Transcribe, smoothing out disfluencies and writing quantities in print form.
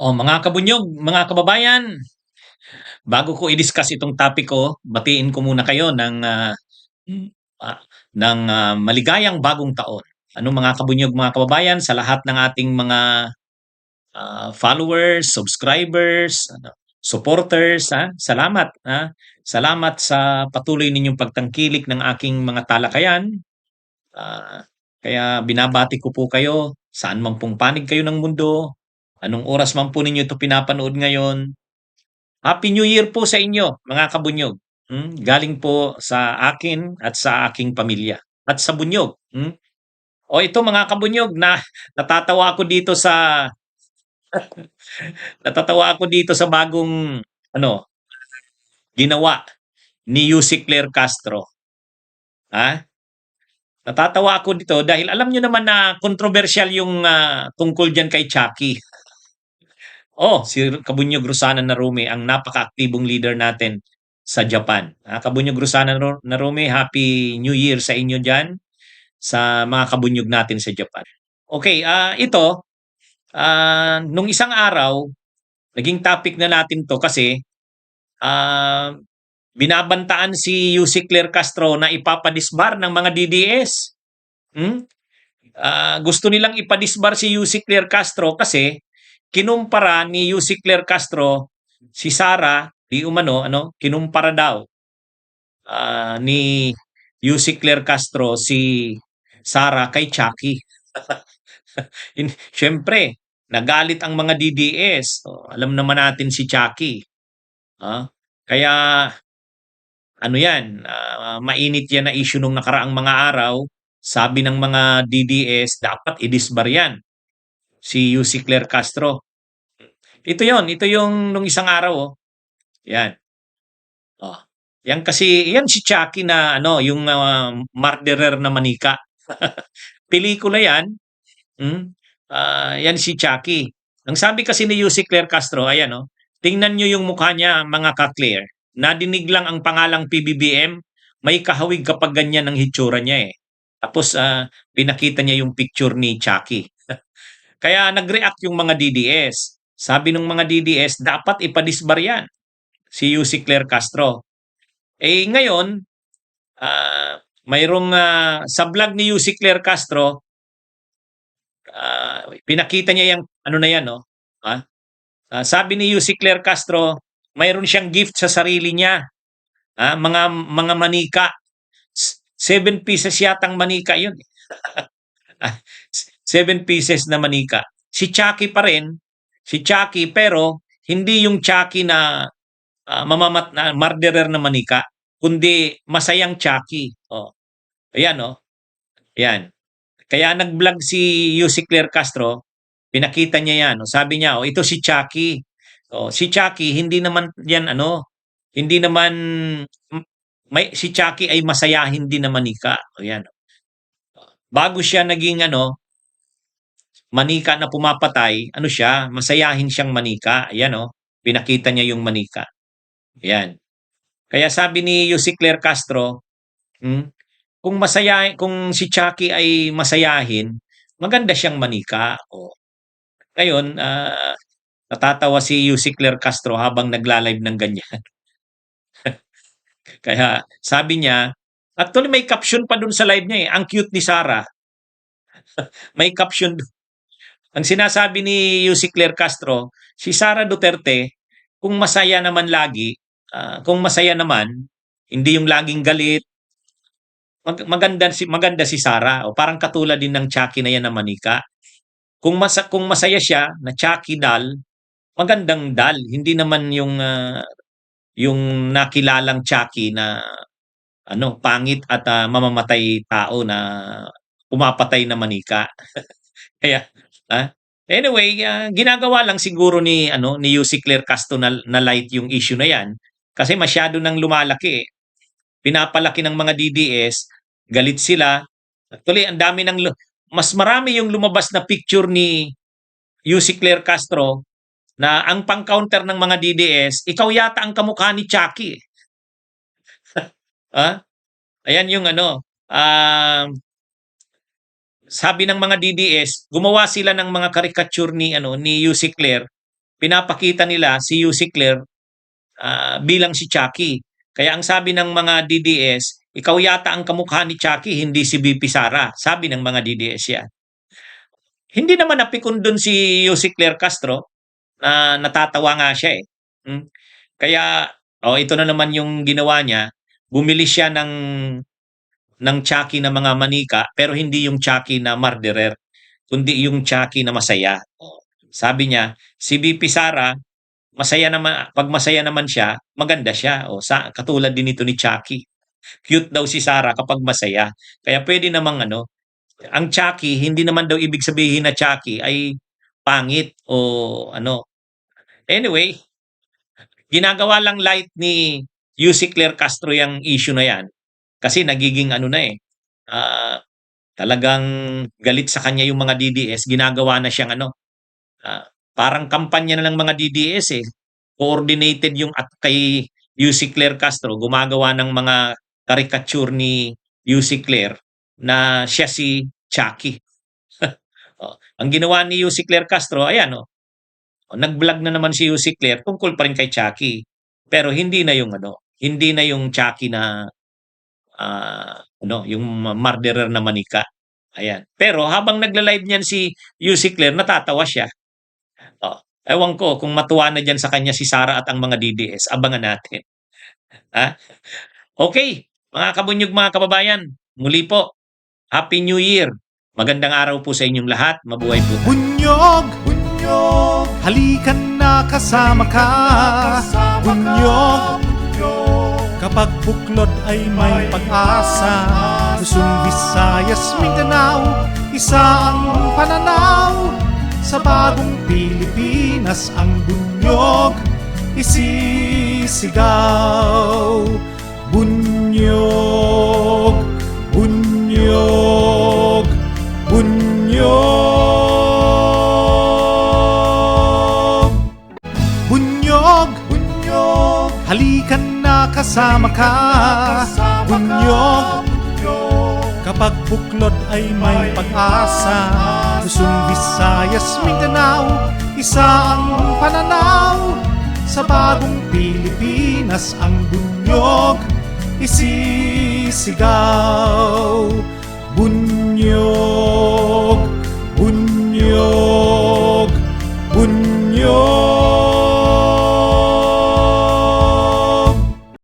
Mga kabunyog, mga kababayan, bago ko i-discuss itong topic ko, batiin ko muna kayo hmm, ah, ng maligayang bagong taon. Ano mga kabunyog, mga kababayan, sa lahat ng ating mga followers, subscribers, supporters, salamat. Salamat sa patuloy ninyong pagtangkilik ng aking mga talakayan. Ah, Kaya binabati ko po kayo saan man pong panig kayo ng mundo, anong oras man po ninyo ito pinapanood ngayon. Happy New Year po sa inyo, mga kabunyog. Galing po sa akin at sa aking pamilya at sa bunyog. Ito mga kabunyog na natatawa ako dito sa natatawa ako dito sa bagong ano, ginawa ni Yussi Claire Castro. Ha? Natatawa ako dito dahil alam niyo naman na controversial yung tungkol diyan kay Chucky. Si Kabunyog Rosana Narume ang napakaaktibong leader natin sa Japan. Kabunyog Rosana Narume, Happy New Year sa inyo diyan sa mga kabunyog natin sa Japan. Okay, ito nung isang araw naging topic na natin 'to kasi ah, binabantaan si Yussi Claire Castro na ipapadisbar ng mga DDS. Hmm? Gusto nilang ipadisbar si Yussi Claire Castro kasi kinumpara ni Yussi Claire Castro si Sara, di umano, kinumpara daw ni Yussi Claire Castro si Sara kay Chucky. Siyempre, nagalit ang mga DDS. Alam naman natin si Chucky. Kaya ano yan, mainit yan na issue nung nakaraang mga araw. Sabi ng mga DDS, dapat i-disbar yan si Yussi Claire Castro. Ito yung nung isang araw, yan. Oh. Yan si Chucky na yung murderer na manika. Pelikula yan. Yan si Chucky. Ang sabi kasi ni Yussi Claire Castro, ayan tingnan nyo yung mukha niya, mga ka-Claire. Nadinig lang ang pangalang PBBM, may kahawig kapag ganyan ang hitsura niya eh. Tapos pinakita niya yung picture ni Chucky. Kaya nag-react yung mga DDS. Sabi ng mga DDS, dapat ipadisbar yan si Yussi Claire Castro. Ngayon, mayroong sa vlog ni Yussi Claire Castro, pinakita niya yung ano na yan, no? Sabi ni Yussi Claire Castro, mayroon siyang gift sa sarili niya. Mga manika. 7 pieces yatang manika yun. 7 pieces na manika. Si Chucky pa rin, si Chucky pero hindi yung Chucky na na murderer na manika, kundi masayang Chucky. Ayan Ayan. Kaya nag-vlog si Yussi Claire Castro, pinakita niya yan. Sabi niya, ito si Chucky. Si Chucky, hindi naman yan hindi naman si Chucky ay masayahin din na manika. Ayan. Bago siya naging manika na pumapatay, siya, masayahin siyang manika. Ayan pinakita niya yung manika. Ayan. Kaya sabi ni Yussi Claire Castro, kung si Chucky ay masayahin, maganda siyang manika. Ngayon, natatawa si Yussi Claire Castro habang nagla-live ng ganyan. Kaya sabi niya, actually may caption pa dun sa live niya ang cute ni Sara. May caption. Ang sinasabi ni Yussi Claire Castro, si Sara Duterte, kung masaya naman lagi, kung masaya naman, hindi yung laging galit, maganda si Sara. Parang katulad din ng Chucky na yan na manika. Kung masaya siya na Chucky doll, magandang doll. Hindi naman yung nakilalang Chucky na pangit at mamamatay tao na pumapatay na manika. Kaya anyway, ginagawa lang siguro ni Yussi Claire Castro na light yung issue na yan kasi masyado nang lumalaki. Pinapalaki ng mga DDS, galit sila. Actually, mas marami yung lumabas na picture ni Yussi Claire Castro na ang pang-counter ng mga DDS, ikaw yata ang kamukha ni Chucky. Ayan yung sabi ng mga DDS, gumawa sila ng mga caricature ni Yussi Claire pinapakita nila si Yusik Claire bilang si Chucky. Kaya ang sabi ng mga DDS, ikaw yata ang kamukha ni Chucky, hindi si BP Sara. Sabi ng mga DDS yan. Hindi naman napikon dun si Yusik Claire Castro na natatawa nga siya eh. Kaya, ito na naman yung ginawa niya. Bumili siya ng Chucky na mga manika, pero hindi yung Chucky na murderer, kundi yung Chucky na masaya. Sabi niya, si BP Sara, masaya naman, pag masaya naman siya, maganda siya. Katulad din ito ni Chucky. Cute daw si Sara kapag masaya. Kaya pwede namang ang Chucky, hindi naman daw ibig sabihin na Chucky ay pangit o ano. Anyway, ginagawa lang light ni Yusik Claire Castro yung issue na yan. Kasi nagiging talagang galit sa kanya yung mga DDS, ginagawa na siyang parang kampanya na ng mga DDS eh. Coordinated yung at kay Yusik Claire Castro, gumagawa ng mga caricature ni Yusik Claire na siya si Chucky. Ang ginawa ni Yusik Claire Castro, ayan nag-vlog na naman si Yusik Claire tungkol pa rin kay Chucky. Pero hindi na yung Chucky na yung murderer na manika. Ayan. Pero habang nagla-live niyan si Yusik Claire, natatawa siya. Ewan ko kung matuwa na dyan sa kanya si Sara at ang mga DDS. Abangan natin. Okay, mga kabunyog, mga kababayan. Muli po, Happy New Year. Magandang araw po sa inyong lahat. Mabuhay po. Bunyog, bunyog, halikan na kasama ka. Bunyog, kapag buklod ay may pag-asa. Luzon, Visayas, Mindanao, isa ang pananaw. Sa bagong Pilipinas ang bunyog isisigaw. Bunyog, bunyog, bunyog. Bunyog, bunyog, halikan na kasama ka. Bunyog, kapag buklod ay may pag-asa. Luzon, Visayas, Mindanao, isa ang pananaw. Sa bagong Pilipinas ang bunyog isisigaw.